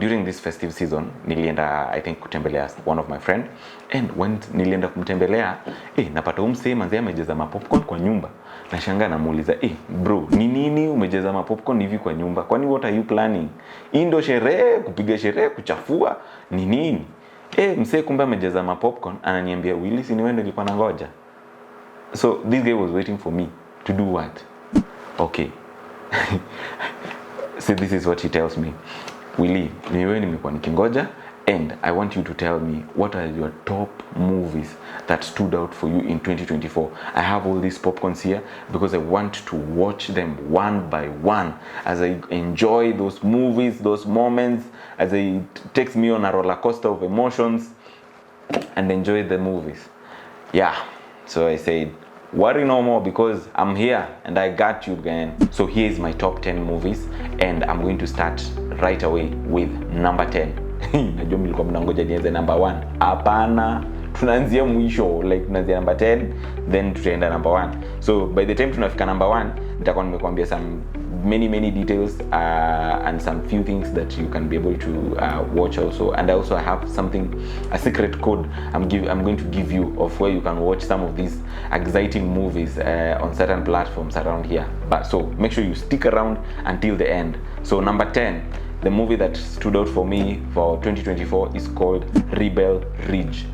during this festive season nilienda I think kutembelea one of my friend, and when nilienda kumtembelea napata umse manzi amejeza popcorn kwa nyumba. Nashangaa namuuliza bro, ni nini umejeza popcorn hivi kwa nyumba? Kwani what are you planning? Hii ndo sherehe, kupiga sherehe, kuchafua ni nini? Mse kumbe amejeza popcorn, ananiambia Willy, si ni wewe nilikuwa nangoja. So this guy was waiting for me to do what? Okay. So this is what he tells me. Willy, ni wewe nimekuwa nikingoja, and I want you to tell me what are your top movies that stood out for you in 2024. I have all these popcorns here because I want to watch them one by one as I enjoy those movies, those moments, as it takes me on a roller coaster of emotions and enjoy the movies. Yeah, so I said, worry no more because I'm here and I got you again. So here's my top 10 movies, and I'm going to start right away with number 10. Najua mlikuwa mnangoja nianze number 1. Hapana, tunaanzia mwisho, like tunaanzia number 10 then tutaenda number 1. So by the time tunafika number 1 nitakuwa nimekuambia some many details and some few things that you can be able to watch also. And I have something, a secret code I'm going to give you of where you can watch some of these exciting movies on certain platforms around here. But so make sure you stick around until the end. So number 10, the movie that stood out for me for 2024 is called Rebel Ridge.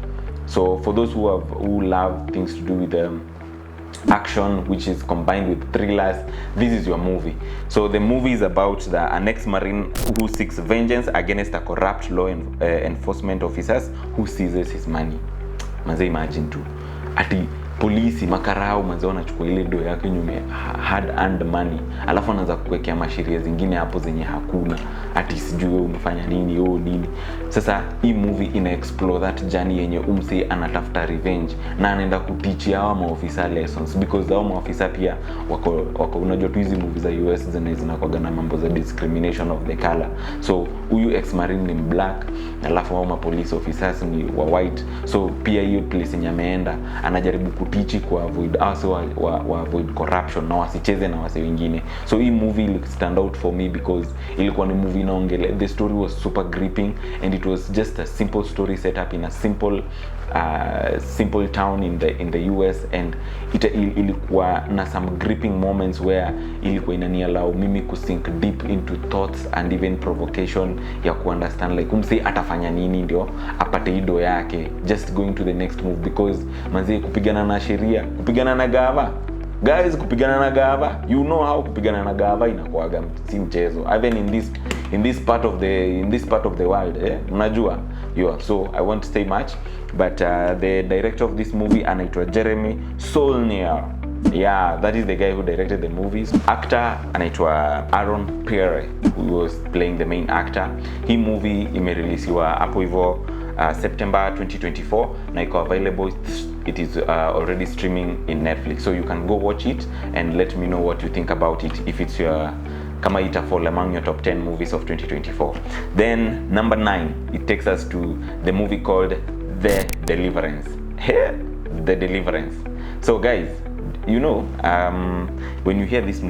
So for those who love things to do with action which is combined with thrillers, this is your movie. So the movie is about an ex-marine who seeks vengeance against a corrupt law enforcement officers who seizes his money. Manze, imagine tu ati polisi makarao manze wanachukua ile do yake nyume hard earned money, alafu anaanza kuwekea masheria zingine hapo zenye hakuna, ati sijui wewe umefanya nini nini. Sasa hii movie ina explore that journey yenye umse anatafuta revenge na anaenda kuteach hawa maofisa lessons, because hao maofisa pia wako unajua tu hizi movies za US zinakuwa na mambo za discrimination of the color. So huyu ex-marine ni black, alafu hao police officers ni wa white. So pia hiyo place yenye ameenda anajaribu kutichi kwa avoid avoid corruption na wasicheze na wase wengine. So hii movie ili stand out for me because ilikuwa ni movie inaongelea, the story was super gripping and it was just a simple story set up in a simple town in the US, and ilikuwa na some gripping moments where ilikuwa inaniallow mimi kusink deep into thoughts and even provocation ya kuunderstand like umse atafanya nini ndio apate ido yake, just going to the next move, because manzi kupigana na sheria, kupigana na gava, guys, kupigana na gava, you know how kupigana na gava inakuaga si mchezo, even in this part of the world, unajua. So I won't say much, but the director of this movie anaitwa Jeremy Saulnier. Yeah, that is the guy who directed the movies. Actor anaitwa Aaron Pierre, who was playing the main actor. Hii movie imereleasiwa hapo hivyo September 2024 na iko available. It is already streaming in Netflix, so you can go watch it and let me know what you think about it, if it's your kama ita fall among your top 10 movies of 2024. Then number 9, it takes us to the movie called The Deliverance. The Deliverance. So guys, you know, when you hear this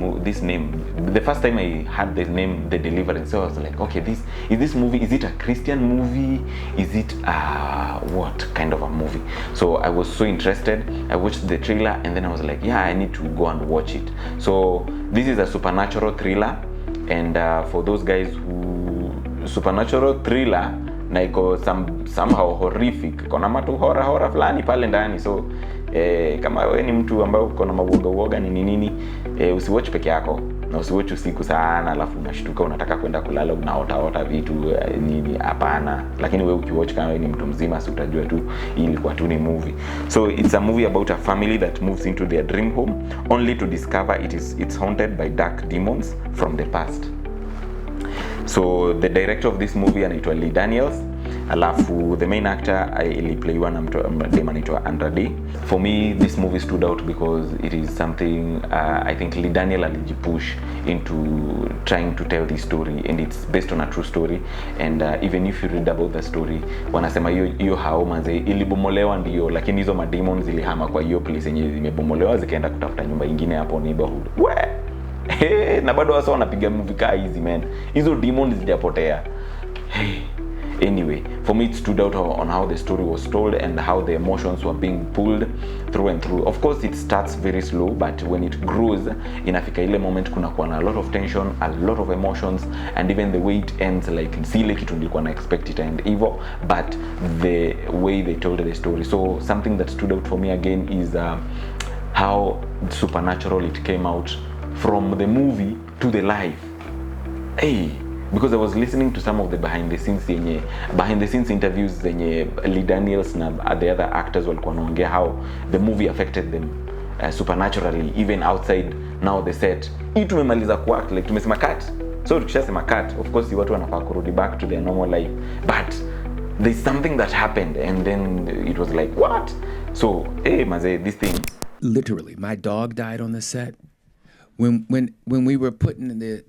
name, the first time I heard the name The Deliverance, so I was like, okay, is this movie, is it a Christian movie? Is it what kind of a movie? So I was so interested. I watched the trailer and then I was like, yeah, I need to go and watch it. So this is a supernatural thriller, and for those guys who supernatural thriller na iko somehow horrific, kona matu horror fulani pale ndani. So kama wewe ni mtu ambaye uko na uoga nini, usiwatch peke yako na usiwatch usiku sana alafu unashtuka unataka kwenda kulala unaota vitu nini, hapana. Lakini wewe ukiwatch kama wewe ni mtu mzima, si utajua tu hii ilikuwa tu ni movie. So it's a movie about a family that moves into their dream home only to discover it's haunted by dark demons from the past. So the director of this movie anaitwa Lee Daniels, alafu the main actor iliplaywa na mtu anaitwa Andrade. For me, this movie stood out because it is something I think Lee Daniel alijipush into trying to tell this story, and it's based on a true story. And even if you read about the story, wanasema hiyo hao manze ilibomolewa ndio, lakini hizo mademons zilihama kwa hiyo place yenye zimebomolewa zikaenda kutafuta nyumba nyingine hapo neighborhood. Na bado wasa wanapiga movie kaa hizi man. Hizo demons zilipotea. Anyway, for me it stood out on how the story was told and how the emotions were being pulled through and through. Of course it starts very slow, but when it grows, inafika ile moment kuna kuwa na a lot of tension, a lot of emotions, and even the way it ends, like si ile kitu nilikuwa na expect it and evil, but the way they told the story. So something that stood out for me again is how supernatural it came out from the movie to the life. Because I was listening to some of the behind the scenes interviews zenye Lee Daniels na the other actors walikuwa wanaongea how the movie affected them supernaturally even outside now the set. Hii tumemaliza kuact, like tumesema cut, so tukishasema cut, of course watu wanafaa kurudi back to their normal life, but there's something that happened and then it was like what? So maze, this thing literally, my dog died on the set when we were putting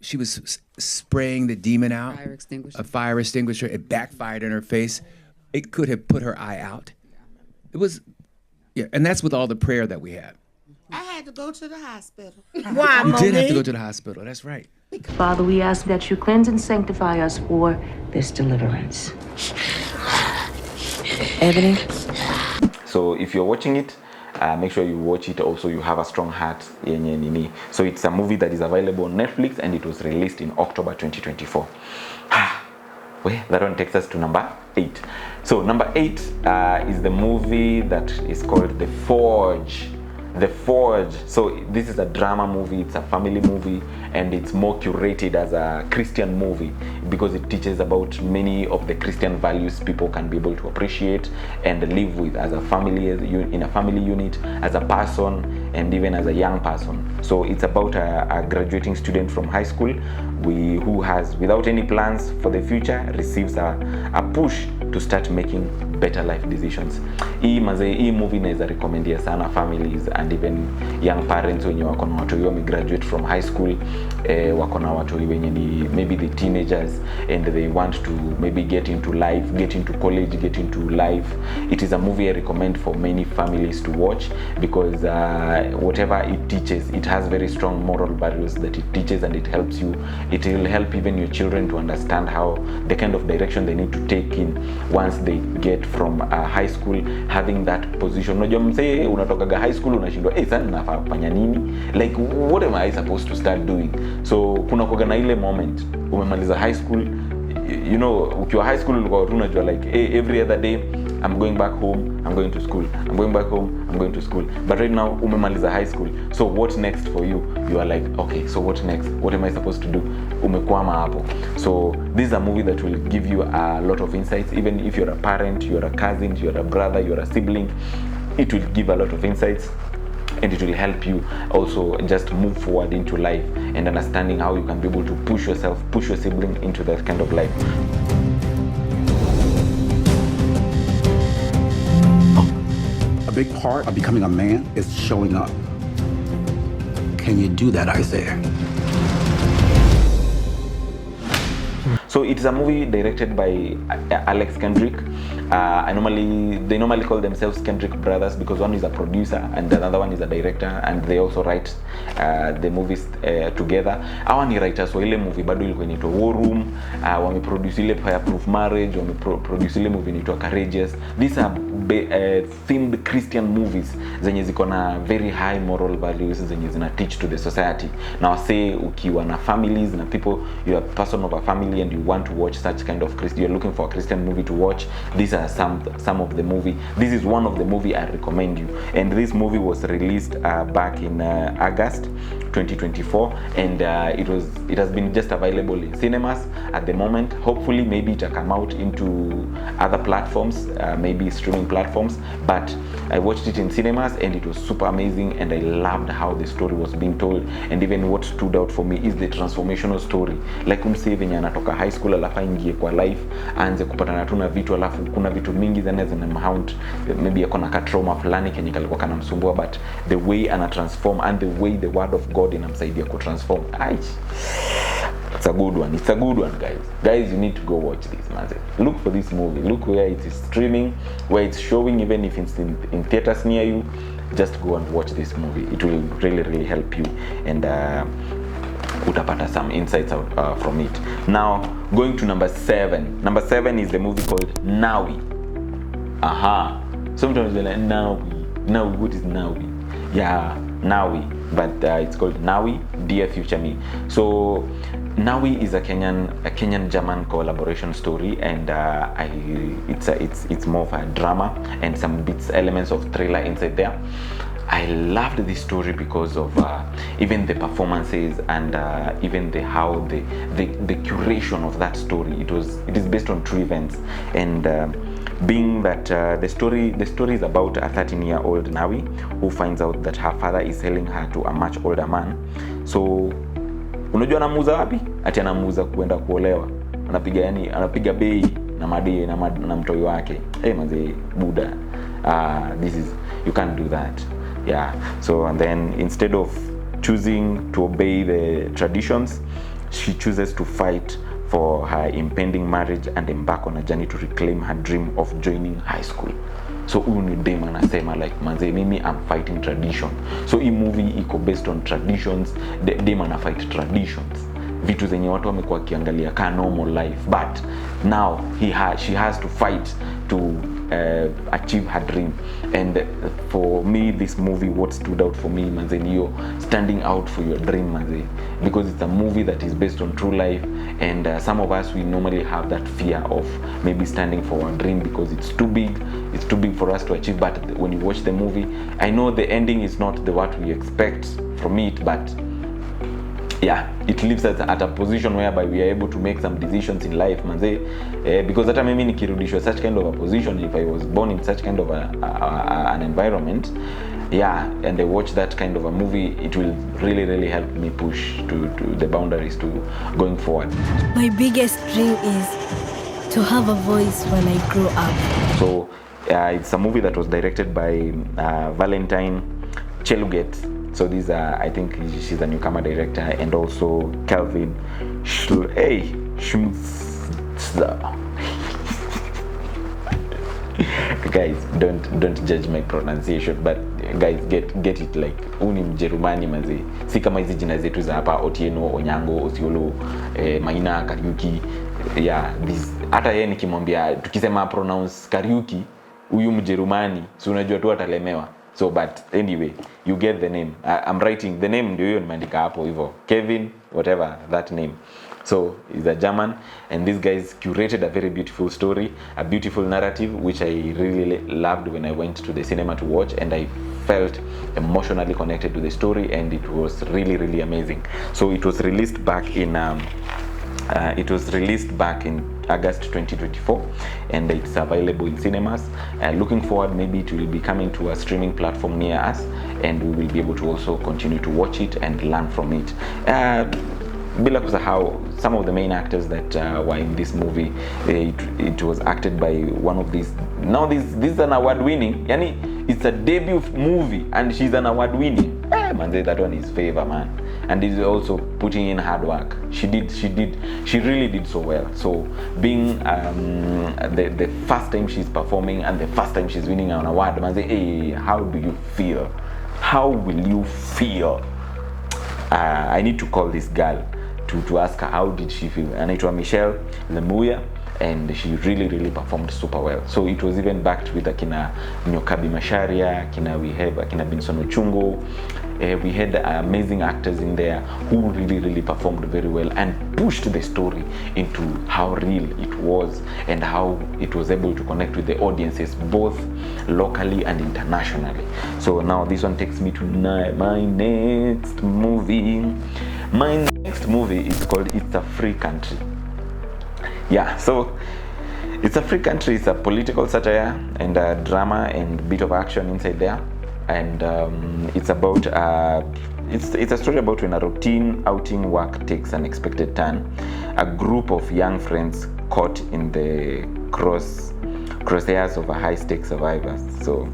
she was spraying the demon out, a fire extinguisher. It backfired in her face. It could have put her eye out. It was, and that's with all the prayer that we had. I had to go to the hospital. Why, you did have to go to the hospital, that's right. Father, we ask that you cleanse and sanctify us for this deliverance. Ebony? So if you're watching it, make sure you watch it also. You have a strong heart yenye nini. So it's a movie that is available on Netflix and it was released in October 2024. That one takes us to number 8. So number 8 is the movie that is called The Forge. The Forge. So this is a drama movie, it's a family movie, and it's more curated as a Christian movie because it teaches about many of the Christian values people can be able to appreciate and live with as a family, in a family unit, as a person, and even as a young person. So it's about a graduating student from high school who has, without any plans for the future, receives a push to start making better life decisions. Hii movie naweza recommend sana families and even young parents wenye wako na watu wao graduate from high school, wako na watu wenye ni maybe the teenagers and they want to maybe get into life, get into college, get into life. It is a movie I recommend for many families to watch because whatever it teaches, it has very strong moral values that it teaches, and it helps you. It will help even your children to understand how the kind of direction they need to take in once they get from high school, having that position. Unajua msee unatokaga high school unashindwa sana nafaa kufanya nini, like what am I supposed to start doing? So kuna kuga na ile moment umemaliza high school, you know, ukiwa high school ulikuwa unajua like every other day I'm going back home, I'm going to school, I'm going back home, I'm going to school. But right now umemaliza high school, so what next for you? You are like, okay, so what next? What am I supposed to do? Umekwama hapo. So this is a movie that will give you a lot of insights. Even if you're a parent, you're a cousin, you're a brother, you're a sibling, it will give a lot of insights, and it will help you also just move forward into life and understanding how you can be able to push yourself, push your sibling into that kind of life. A big part of becoming a man is showing up. Can you do that, Isaiah? So it's a movie directed by Alex Kendrick. They normally call themselves Kendrick Brothers because one is a producer and the other one is a director, and they also write the movies together. Hawa ni writers wa ile movie bado ilikuwa inaitwa War Room, wameproduce ile Fireproof Marriage, wameproduce ile movie inaitwa Courageous. These are themed Christian movies zenye ziko na very high moral values zenye zina teach to the society. Now say ukiwa na families na people, you are a person of a family and you want to watch such kind of Christian, you're looking for a Christian movie to watch, these are some of the movie. This is one of the movie I recommend you, and this movie was released back in August 2024, and it has been just available in cinemas at the moment. Hopefully maybe it will come out into other platforms, maybe streaming platforms, but I watched it in cinemas and it was super amazing, and I loved how the story was being told. And even what stood out for me is the transformational story, like umsee venye anatoka high school alafu ingie kwa life, aanze kupatana tu na vitu, alafu kuna vitu mingi zina mount, maybe yako na trauma fulani kenye kalikuwa kanamsumbua, but the way ana transform and the way the word of God inamsaidia ku transform. It's a good one. It's a good one, guys. Guys, you need to go watch this, man. Look for this movie. Look where it is streaming, where it's showing, even if it's in theaters near you. Just go and watch this movie. It will really, really help you. And utapata some insights out, from it. Now going to number 7. Number 7 is the movie called Nawi. Sometimes you're like, Nawi, what is Nawi? Yeah, Nawi, but it's called Nawi, Dear Future Me. So Nawi is a Kenyan German collaboration story, and it's more of a drama and some elements of thriller inside there. I loved this story because of even the performances and even how the curation of that story. It is based on true events, and being that the story is about a 13-year-old Nawi who finds out that her father is selling her to a much older man. So unajua anamuuza wapi? Ati anamuuza kwenda kuolewa. Anapiga bei na madai na mtoi wake. Manze buda. This is, you can't do that. Yeah. So and then instead of choosing to obey the traditions, she chooses to fight for her impending marriage and embark on a journey to reclaim her dream of joining high school. So huyu ni dem anasema like, manze mimi I'm fighting tradition. So hii movie iko based on traditions. Dem ana fight traditions, vitu zenye watu wamekuwa kiangalia ka normal life, but now she has to fight to achieve her dream. And for me, this movie, what stood out for me, manze, niyo standing out for your dream, manze, because it's a movie that is based on true life, and some of us, we normally have that fear of maybe standing for our dream because it's too big for us to achieve. But when you watch the movie, I know the ending is not what we expect from it, but yeah, it leaves us at a position whereby we are able to make some decisions in life, manze, because hata mimi nikirudishwa such kind of a position, if I was born in such kind of an environment, yeah, and I watch that kind of a movie, it will really help me push to the boundaries to going forward. My biggest dream is to have a voice when I grow up. So it's a movie that was directed by Valentine Cheluget. So these are, I think she's a newcomer director, and also Calvin guys, don't judge my pronunciation, but guys, get it, like uni Mjerumani manzi, si kama hizi jina zetu za hapa Otieno, Onyango, Osiolo, Maina, Kariuki. Yeah, this hata yeye nikimwambia tukisema pronounce Kariuki huyu Mjerumani, si unajua tu atalemewa. So but anyway, you get the name. I'm writing the name, ndio hiyo nimeandika hapo hivyo, Kevin whatever that name. So he's a German, and these guys curated a very beautiful story, a beautiful narrative, which I really loved when I went to the cinema to watch, and I felt emotionally connected to the story, and it was really amazing. So it was released back in August 2024, and it's available in cinemas. Looking forward, maybe it will be coming to a streaming platform near us, and we will be able to also continue to watch it and learn from it. Bila kusahau, some of the main actors that were in this movie, it was acted by one of these. Now this is an award-winning. Yani, it's a debut movie, and she's an award-winning. Man, that one is favor, man. And is also putting in hard work. She really did so well. So being the first time she's performing and the first time she's winning an award, man, say, hey, how do you feel? How will you feel? I need to call this girl to ask her how did she feel. Anaitwa Michelle Lemuya, and she really performed super well. So it was even backed with akina Nyokabi Masharia, we have akina Binson Ochungo. We had amazing actors in there who really performed very well and pushed the story into how real it was and how it was able to connect with the audiences both locally and internationally. So now this one takes me to my next movie. My next movie is called It's a Free Country. Yeah, so It's a Free Country. It's a political satire and a drama and bit of action inside there. And it's about it's a story about when a routine outing work takes an unexpected turn. A group of young friends caught in the crosshairs of a high-stakes survivors. So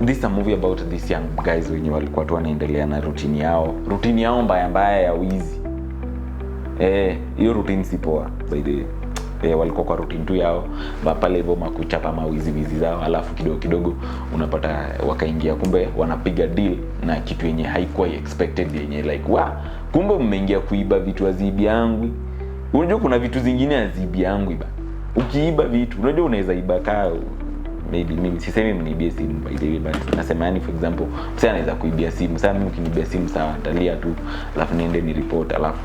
this is a movie about these young guys wenye walikuwa tu wanaendelea na routine yao mbaya ya wizi. Hiyo routine si poa, by the way. walikuwa kwa routine tu yao pale hivyo makuchapa mawizi zao, alafu kidogo unapata wakaingia, kumbe wanapiga deal na kitu yenye haikuwa expected, yenye like kumbe mmeingia kuiba vitu azibi yangu. Unajua kuna vitu zingine azibi yangu iba, ukiiba vitu unajua unaweza iba maybe mimi sisemi mniibie simu by the way, but nasema yani for example msee anaweza kuibia simu. Sasa mimi ukiniibia simu sawa, nitalia tu alafu niende ni report, alafu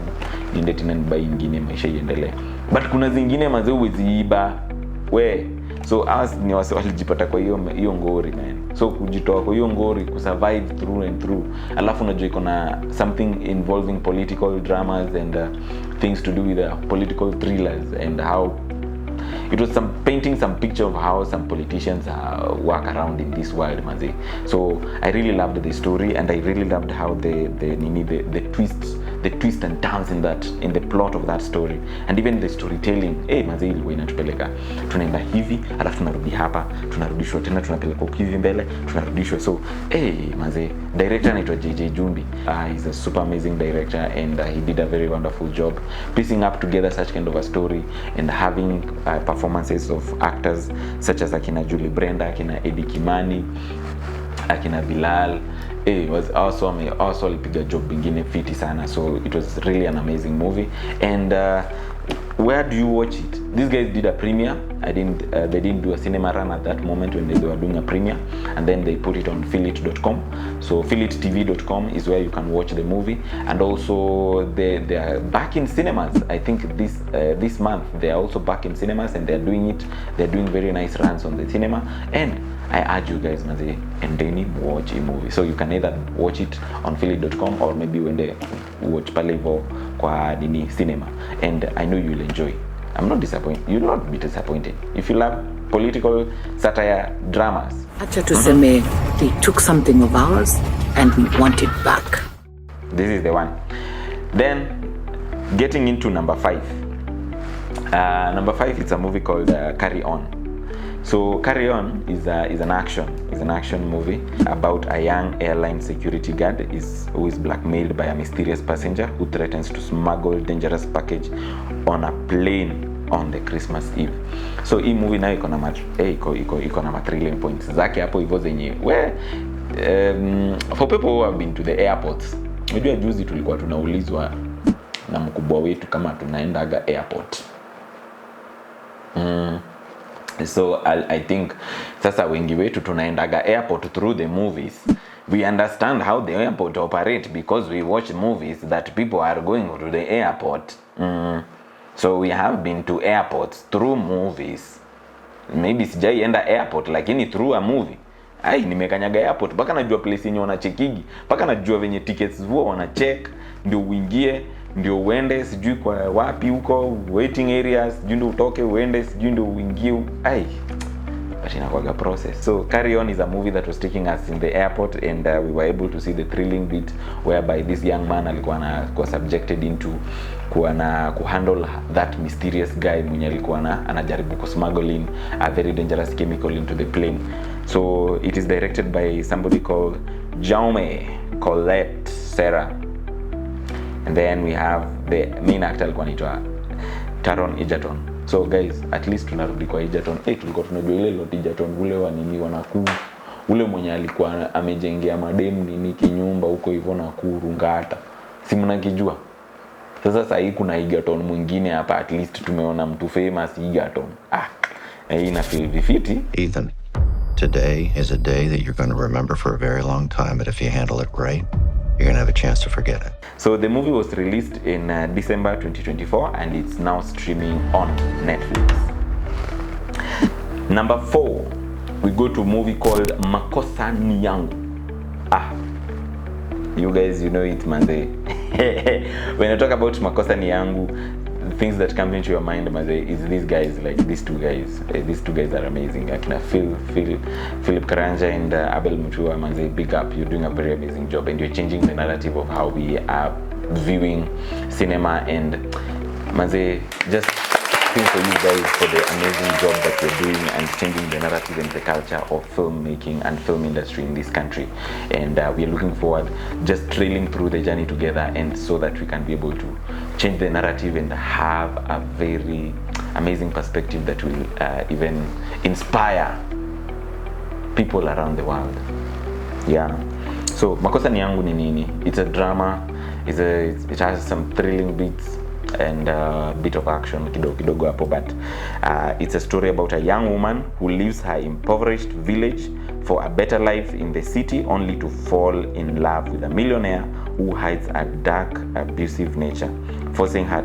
niende tena ni buy nyingine, maisha iendelee. But kuna zingine mazee huwezi iba so as ni wase walijipata kwa hiyo ngori man. So kujitoa kwa hiyo ngori, kusurvive through and through, alafu unajua iko na something involving political dramas and things to do with political thrillers and how it was painting some picture of how some politicians work around in this world, manze. So I really loved the story, and I really loved how the twist and turns in the plot of that story, and even the storytelling. Manze, ilikuwa inatupeleka tunaenda hivi alafu tunarudi hapa, tunarudishwa tena, tunapeleka hivi mbele, tunarudishwa. So manze, director anaitwa JJ Jumbi. He's a super amazing director, and he did a very wonderful job piecing up together such kind of a story and having performances of actors such as akina Julie Brenda, akina Eddie Kimani, akina Bilal. It was also alipiga job ingine fiti sana. So it was really an amazing movie. And where do you watch it? These guys did a premiere. They didn't do a cinema run at that moment when they were doing a premiere, and then they put it on filit.com. So filittv.com is where you can watch the movie, and also they are back in cinemas. I think this month they are also back in cinemas, and they're doing very nice runs on the cinema. And I urge you guys, manze, endeni watch a movie. So you can either watch it on filit.com or maybe when they watch pale hivyo kwa cinema, and I know you'll enjoy. I'm not disappointed. You'll not be disappointed if you love political satire dramas. Acha tuseme they took something of ours and we want it back. This is the one. Then getting into number 5. Number 5 is a movie called Carry On. So Carry On is an action movie about a young airline security guard who is blackmailed by a mysterious passenger who threatens to smuggle dangerous package on a plane on the Christmas Eve. So hii movie nayo iko na thrilling points zake hapo hivyo zenye for people who have been to the airports. Unajua juzi tulikuwa tunaulizwa na mkubwa wetu kama tunaendaga airport. So I think sasa wengi wetu tunaendaga airport through the movies. We understand how the airport operate because we watch movies that people are going to the airport. So we have been to airports through movies. Maybe sijaienda airport lakini through a movie. Nimekanyaga airport mpaka najua place yenye wanachekigi, mpaka najua venye tickets huwa wanacheck ndio uingie, ndio uende sijui kwa wapi huko waiting areas, sijui ndio utoke uende, sijui ndio uingie. But inakuwaga process. So Carry On is a movie that was taking us in the airport, and we were able to see the thrilling bit whereby this young man alikuwa subjected into kuhandle that mysterious guy mwenye alikuwa anajaribu kusmuggle in a very dangerous chemical into the plane. So it is directed by somebody called Jaume Colette Serra, and then we have the main actor alikuwa anaitwa Taron Egerton. So guys, at least tunarudi kwa Egerton. Tulikuwa tunajua ile lot Egerton ule wa wanakuu, ule mwenye alikuwa amejengea mademu kinyumba huko hivyo Nakuru Ngata. Si mnakijua? Sasa hii kuna Egerton mwingine hapa, at least tumeona mtu famous Egerton. Ina feel vifiti. Ethan, today is a day that you're going to remember for a very long time, but if you handle it right, you're going to have a chance to forget it. So the movie was released in December 2024, and it's now streaming on Netflix. Number 4, we go to a movie called Makosa Ni Yangu. You guys, you know it, manze. When I talk about Makosa Ni Yangu, the things that come into your mind, manze, is these guys, like these two guys. These two guys are amazing. Philip Karanja and Abel Mutua, manze, big up. You're doing a very amazing job, and you're changing the narrative of how we are viewing cinema. And manze, just thank for you guys for the amazing job that you're doing and changing the narrative and the culture of filmmaking and film industry in this country. And we are looking forward just trailing through the journey together, and so that we can be able to change the narrative and have a very amazing perspective that will even inspire people around the world. Yeah. So makosa ni yangu ni nini? It's a drama. It has some thrilling beats and a bit of action kidogo hapo, but it's a story about a young woman who leaves her impoverished village for a better life in the city, only to fall in love with a millionaire who hides a dark, abusive nature, forcing her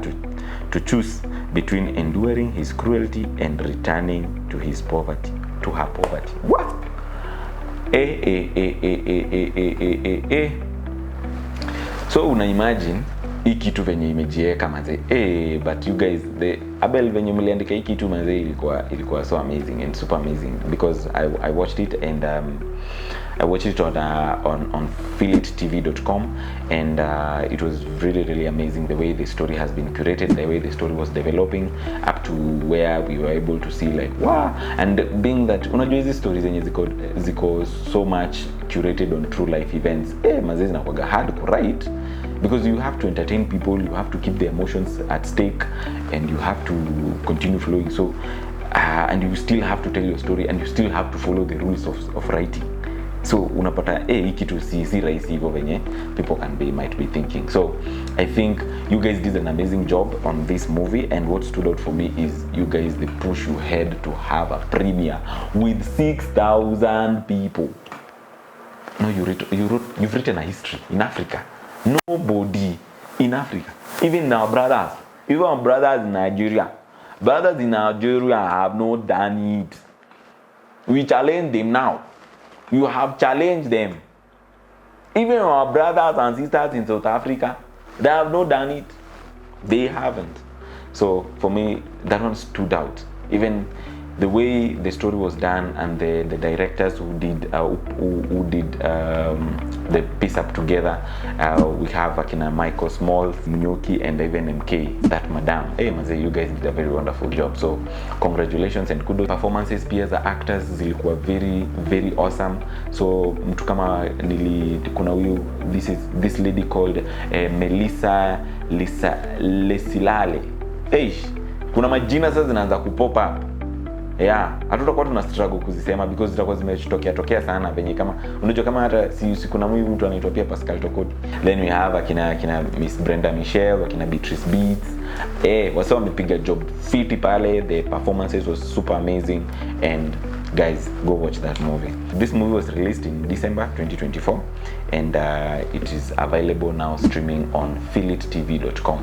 to choose between enduring his cruelty and returning to her poverty. What? So una imagine hii kitu venye imejieka manze. But you guys, the Abel venye mliandika hii kitu manze ilikuwa so amazing and super amazing, because I watched it, and I watched it on filmmakerseries.com, and it was really amazing the way the story has been curated, the way the story was developing up to where we were able to see like wow. And being that unajua hizi stories zenye ziko so much curated on true life events, manze zinakuwa hard to write, because you have to entertain people, you have to keep the emotions at stake, and you have to continue flowing. So and you still have to tell your story, and you still have to follow the rules of writing. So unapata hii kitu si rahisi hivyo venye people might be thinking. So I think you guys did an amazing job on this movie, and what stood out for me is you guys, the push you had to have a premiere with 6,000 people. No, you've written a history in Africa. Nobody in Africa, even our brothers in Nigeria, have not done it. We challenge them now. You have challenged them. Even our brothers and sisters in South Africa, they have not done it. They haven't. So for me, that one stood out. Even the way the story was done, and the directors who did the piece up together. We have Akina Michael Small, Munyoki, and even MK, that madam. Hey manze, you guys did a very wonderful job. So congratulations and kudos. Performances pia za actors zilikuwa very awesome. So mtu kama kuna huyu, this lady called Melissa Lesilale. Kuna majina sasa zinaanza kupop up. Yeah, hatutakuwa tuna struggle kuzisema because zitakuwa zimetokea sana venye, kama unajua kama hata si kuna mtu anaitwa pia Pascal Tokodi. Then we have akina Miss Brenda Michelle, akina Beatrice Beats. Wasio wamepiga job fiti pale. The performances was super amazing, and guys, go watch that movie. This movie was released in December 2024, and it is available now streaming on filmmakerseries.com.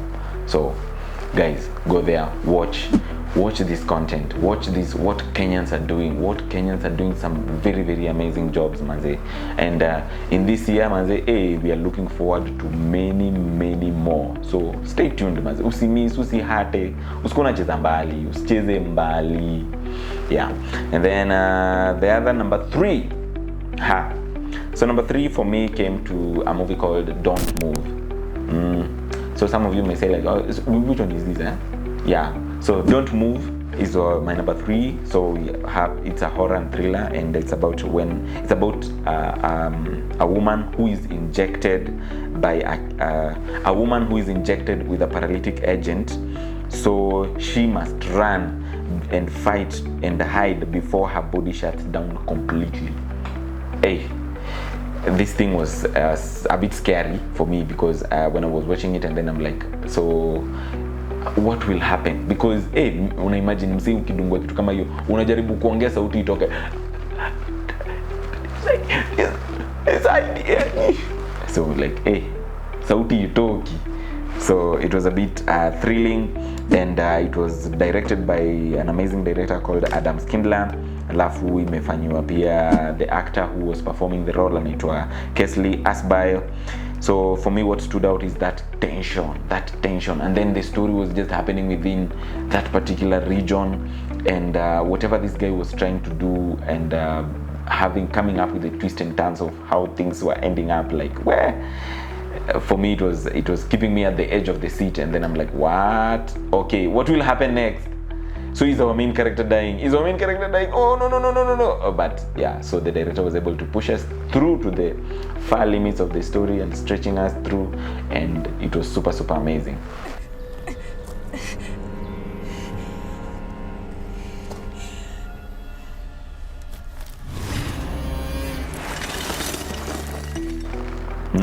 So guys, go there, watch this content, watch this, what Kenyans are doing some very amazing jobs manze. And in this year manze, we are looking forward to many more, so stay tuned manze. Usimiss, usihate, usikuna cheza mbali, usicheze mbali. Yeah. And then the other number 3, so number 3 for me came to a movie called Don't Move. So some of you may say like, oh, which one is this? Yeah. So Don't Move is my number 3. So it's a horror and thriller, and it's about a woman who is injected by a woman who is injected with a paralytic agent. So she must run and fight and hide before her body shuts down completely. This thing was a bit scary for me, because when I was watching it, and then I'm like, so what will happen? Because una imagine msee ukidungwa kitu kama hiyo, unajaribu kuongea sauti itoke, so like sauti itoki. So it was a bit thrilling, and it was directed by an amazing director called Adam Skindler. Alafu imefanyiwa pia the actor who was performing the role anaitwa Kesley Asbyle. So for me, what stood out is that tension, and then the story was just happening within that particular region, and whatever this guy was trying to do, and coming up with the twists and turns of how things were ending up, like where for me it was keeping me at the edge of the seat, and then I'm like, what? Okay, what will happen next? So is our main character dying? Oh no. But yeah, so the director was able to push us through to the far limits of the story and stretching us through, and it was super amazing.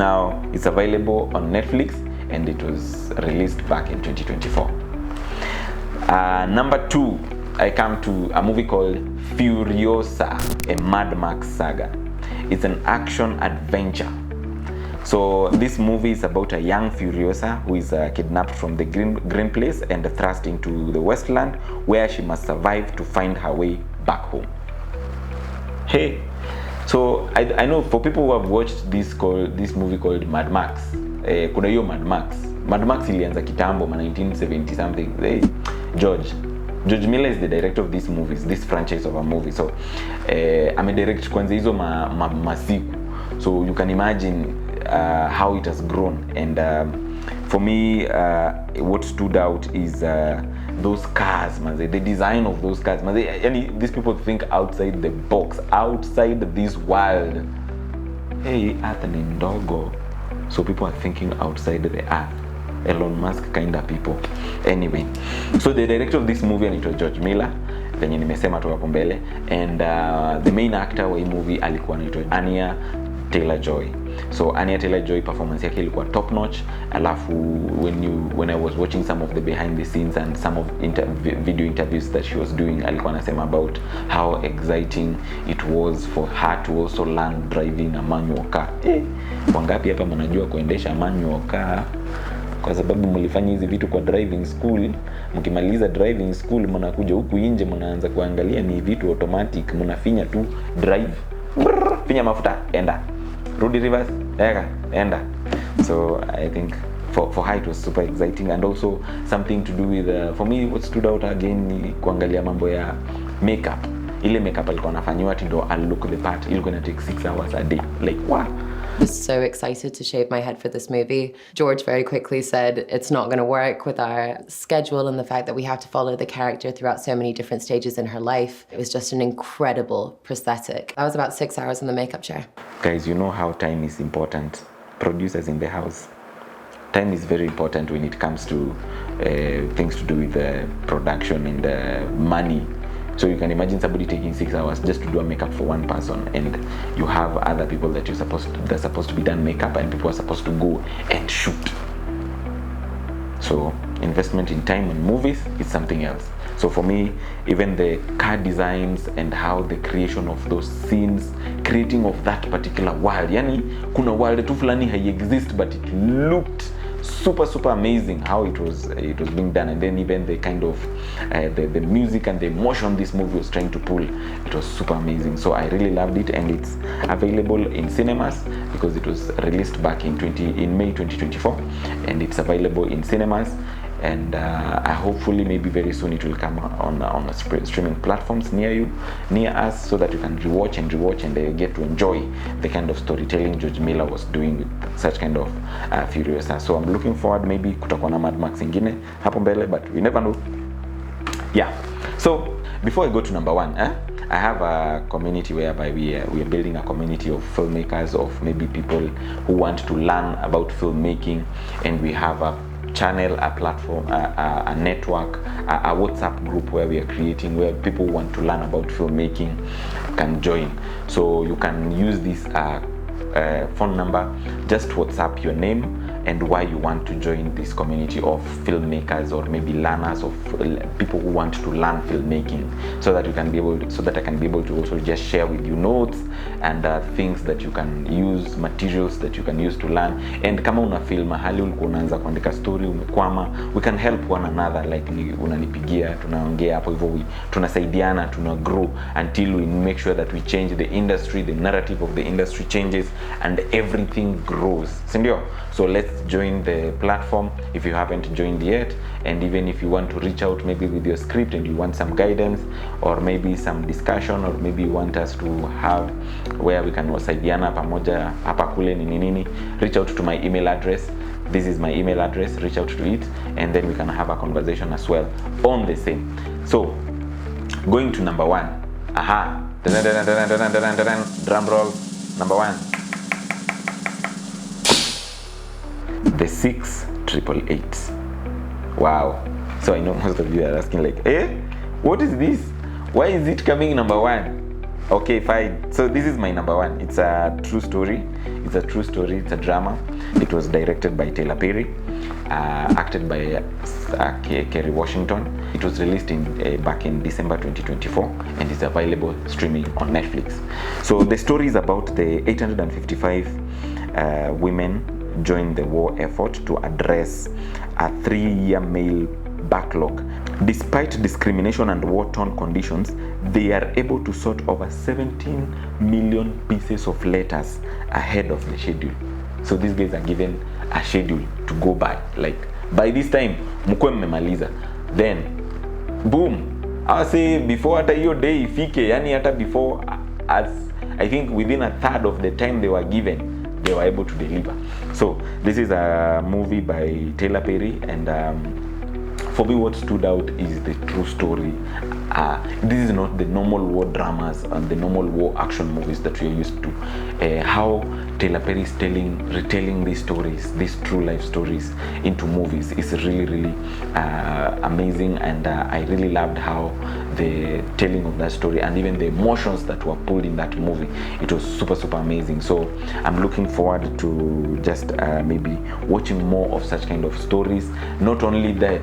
Now it's available on Netflix and it was released back in 2024. Number 2, I come to a movie called Furiosa, a Mad Max saga. It's an action adventure. So this movie is about a young Furiosa who is kidnapped from the green place and thrust into the Westland, where she must survive to find her way back home. Hey, so I know for people who have watched this movie called Mad Max, kuna hiyo Mad Max ilianza kitambo, 1970 something. Hey, George Miller is the director of this franchise of a movie. So amedirect kwanza hizo masiku. So you can imagine how it has grown. And for me, what stood out is those cars, the design of those cars. These people think outside the box, outside this world. Hey, earth ni ndogo. So people are thinking outside the earth. Elon Musk kind of people. Anyway, so the director of this movie anaitwa George Miller, venye nimesema tu hapo mbele, and the main actor wa hii movie alikuwa anaitwa Anya Taylor-Joy. So Anya Taylor-Joy performance yake ilikuwa top notch. Alafu when I was watching some of the behind the scenes and some of video interviews that she was doing, alikuwa anasema about how exciting it was for her to also learn driving a manual car. Wangapi hapa mnajua kuendesha manual car? Kwa sababu mlifanya hizi vitu kwa driving school. Mkimaliza driving school mnakuja huku nje mnaanza kuangalia ni vitu automatic, mnafinya tu drive, finya mafuta, enda, rudi reverse, enda. So I think for her it was super exciting, and also something to do with for me what stood out again ni kuangalia mambo ya makeup. Ile makeup alikuwa anafanywa ndo I look the part. Ilikuwa ina take 6 hours a day. Like what? I was so excited to shave my head for this movie. George very quickly said it's not going to work with our schedule and the fact that we have to follow the character throughout so many different stages in her life. It was just an incredible prosthetic. I was about 6 hours in the makeup chair. Guys, you know how time is important. Producers in the house. Time is very important when it comes to things to do with production and money. So you can imagine somebody taking 6 hours just to do a makeup for one person, and you have other people that they're supposed to be done makeup, and people are supposed to go and shoot. So investment in time in movies is something else. So for me, even the car designs and how the creation of those scenes, creating of that particular world, yani kuna world tu fulani hai exist, but it looked super amazing how it was being done. And then even the kind of the music and the emotion this movie was trying to pull, it was super amazing. So I really loved it, and it's available in cinemas because it was released back in May 2024, and it's available in cinemas. And hopefully maybe very soon it will come on streaming platforms near us, so that you can rewatch and get to enjoy the kind of storytelling George Miller was doing with such kind of Furiosa. So I'm looking forward, maybe kutakuwa na Mad Max ingine hapo mbele, but we never know. Yeah, so before I go to number 1, I have a community whereby we are building a community of filmmakers, of maybe people who want to learn about filmmaking, and we have a channel, a platform, a network, a WhatsApp group where we are creating, where people who want to learn about filmmaking can join. So you can use this phone number, just WhatsApp your name and why you want to join this community of filmmakers, or maybe learners, of people who want to learn filmmaking, so that I can be able to also just share with you notes and things that you can use, materials that you can use to learn. And kama una film mahali ulikuwa unaanza kuandika story, umekwama, we can help one another, like unanipigia, tunaongea hapo hivyo, tunasaidiana, tuna grow until we make sure that we change the industry, the narrative of the industry changes and everything grows. Sindio? So let's join the platform if you haven't joined yet. And even if you want to reach out maybe with your script and you want some guidance, or maybe some discussion, or maybe you want us to have where we can wasaidiana pamoja hapa kule nini, reach out to my email address. This is my email address, reach out to it, and then we can have a conversation as well on the same. So going to number 1. Drum roll. Number 1, the 688. Wow. So I know most of you are asking like, what is this? Why is it coming number 1? Okay, fine. So this is my number one. It's a true story. It's a drama. It was directed by Taylor Perry, acted by Kerry Washington. It was released back in December 2024 and is available streaming on Netflix. So the story is about the 855 women joined the war effort to address a 3-year mail backlog. Despite discrimination and war-torn conditions, they are able to sort over 17 million pieces of letters ahead of the schedule. So these guys are given a schedule to go by. Like, by this time, mkwe mmemaliza. Then, boom. I say before hata hiyo day ifike, yani hata before, as I think within a third of the time they were given, they were able to deliver. So this is a movie by Taylor Perry, and for me what stood out is the true story. This is not the normal war dramas and the normal war action movies that we are used to. How Taylor Perry is retelling these stories, these true life stories into movies is really amazing, and I really loved how the telling of that story and even the emotions that were pulled in that movie, it was super amazing. So I'm looking forward to just maybe watching more of such kind of stories. Not only the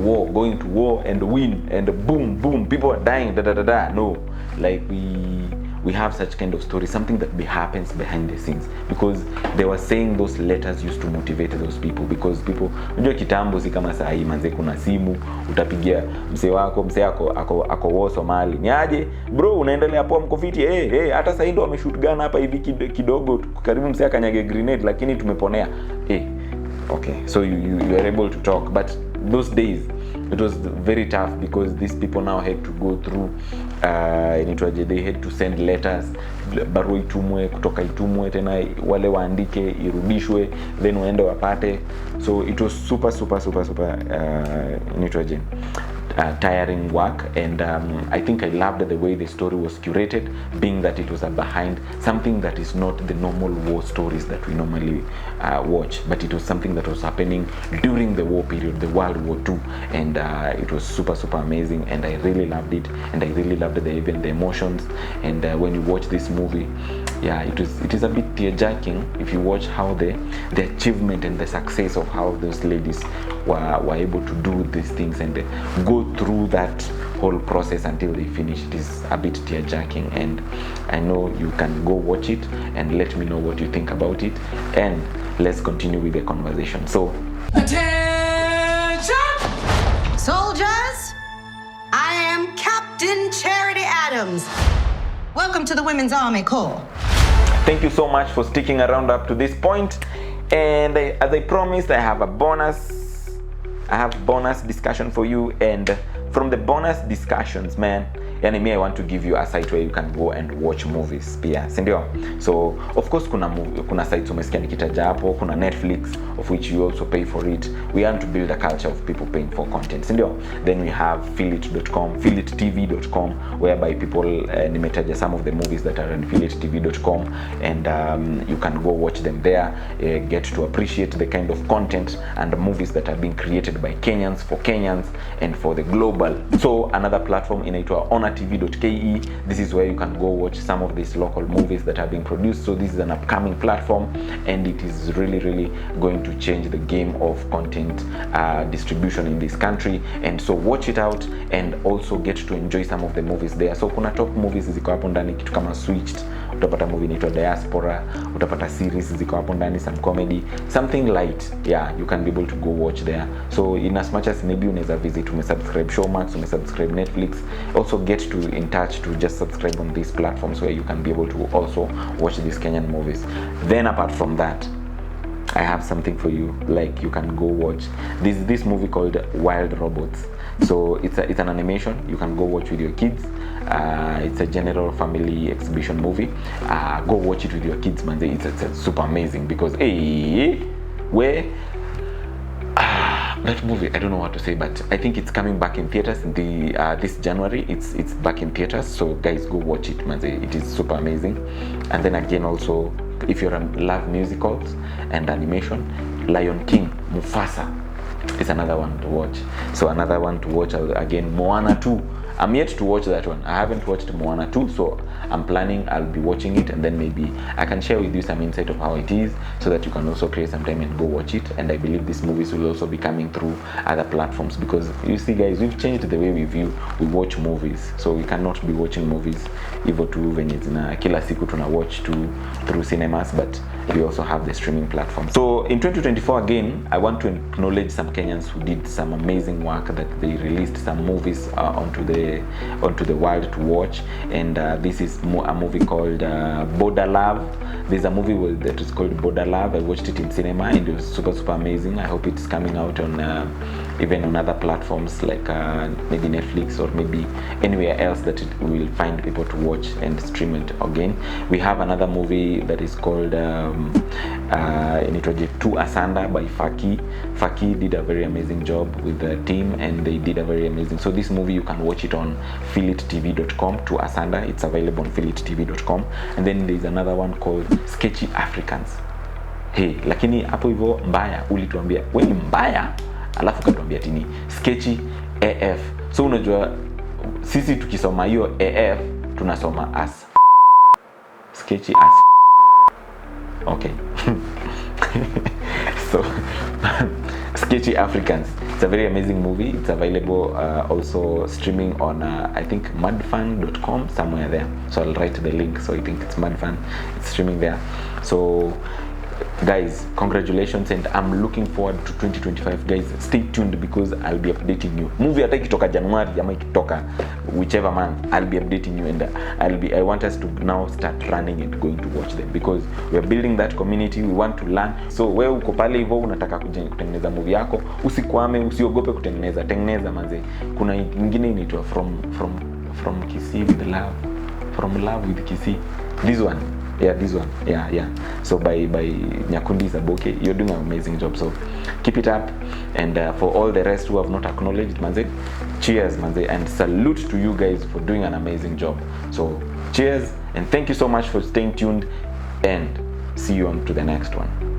war, going to war and win and boom, people are dying, no, like we have such kind of story, something that happens behind the scenes, because they were saying those letters used to motivate those people, because people, unajua kitambo si kama saa hii manze, kuna simu utapigia mzee wako, mzee ako wo Somali, ni aje bro, unaendelea poa, mko fiti, hata saa hii ndo wameshoot gun hapa hivi kidogo karibu mzee akanyage grenade, lakini tumeponea. Okay, so you are able to talk, but those days it was very tough, because these people now had to go through they had to send letters, barua itumwe, kutoka itumwe tena wale waandike, irudishwe, then waende wapate. So it was super tiring work, and I think I loved the way the story was curated, being that it was behind something that is not the normal war stories that we normally watch, but it was something that was happening during the war period, the World War II, and it was super amazing, and I really loved it, and I really loved even the emotions. And when you watch this movie, yeah, it is a bit tear-jerking if you watch how the achievement and the success of how those ladies were able to do these things and go through that whole process until they finish. It is a bit tear-jerking, and I know you can go watch it and let me know what you think about it, and let's continue with the conversation. So, Attention! Soldiers, I am Captain Charity Adams. Welcome to the Women's Army Corps. Thank you so much for sticking around up to this point, and as I promised, I have bonus discussion for you, and from the bonus discussions, man, I want to give you a site where you can go and watch movies pia, si ndio? So of course kuna sites umesikia nikitaja hapo, kuna Netflix, of which you also pay for it. We want to build a culture of people paying for content, si ndio? Then we have fillittv.com, whereby people nimetaja some of the movies that are on fillittv.com, and you can go watch them there, get to appreciate the kind of content and the movies that are being created by Kenyans for Kenyans and for the global. So another platform inaitwa onatv.ke. This is where you can go watch some of these local movies that are being produced. So this is an upcoming platform, and it is really going to change the game of content distribution in this country. And so watch it out and also get to enjoy some of the movies there. So kuna top movies ziko hapo ndani, kitu kama Switched, utapata movie inaitwa Diaspora, utapata series ziko hapo ndani, some comedy, something light. Yeah, you can be able to go watch there. So in as much as maybe unaweza visit, umesubscribe Showmax, umesubscribe Netflix, also get in touch to just subscribe on these platforms where you can be able to also watch these Kenyan movies. Then apart from that, I have something for you. Like, you can go watch this movie called Wild Robots. So it's an animation you can go watch with your kids. It's a general family exhibition movie. Go watch it with your kids, man. It's super amazing, because that movie, I don't know what to say, but I think it's coming back in theaters in this January. It's back in theaters, so guys, go watch it, man. It is super amazing. And then again, also, if you love musicals and animation, Lion King, Mufasa is another one to watch. So another one to watch again, Moana 2. I'm yet to watch that one. I haven't watched Moana 2, so I'm planning, I'll be watching it, and then maybe I can share with you some insight of how it is, so that you can also create some time and go watch it. And I believe these movies will also be coming through other platforms, because you see guys, we've changed the way we watch movies. So we cannot be watching movies hivyo tu venye zina kila siku tuna watch through cinemas, but we also have the streaming platform. So in 2024 again, I want to acknowledge some Kenyans who did some amazing work, that they released some movies onto the world to watch. And this is a movie called Border Love. There's a movie that is called Border Love. I watched it in cinema and it was super amazing. I hope it's coming out on even on other platforms like maybe Netflix or maybe anywhere else that it will find people to watch and stream it again. We have another movie that is called To Asanda by Faki. Faki did a very amazing job with the team, and they did a very amazing. So this movie you can watch it on philittv.com. To Asanda, it's available on philittv.com. And then there's another one called Sketchy Africans. Hey, lakini hapo hivyo mbaya, ulituambia wewe ni mbaya, alafu katuambia tini Sketchy AF. So unajua sisi tukisoma hiyo AF tunasoma as Sketchy as. Okay. So Sketchy Africans, it's a very amazing movie. It's available also streaming on I think madfan.com, somewhere there. So I'll write the link. So I think it's madfan, it's streaming there. So guys, congratulations, and I'm looking forward to 2025. Guys, stay tuned, because I'll be updating you. Movie hata ikitoka January ama ikitoka whichever month, I'll be updating you, and I want us to now start running and going to watch them, because we're building that community. We want to learn. So wewe uko pale hivyo unataka kutengeneza movie yako, usikwame, usiogope tengeneza manze. Kuna nyingine inaitwa from Kisii with love, from love with Kisii. This one. Yeah, this one. Yeah. So by Nyakundi Zaboke, you're doing an amazing job. So keep it up. And for all the rest who have not acknowledged, manze, cheers, manze, and salute to you guys for doing an amazing job. So cheers, and thank you so much for staying tuned, and see you on to the next one.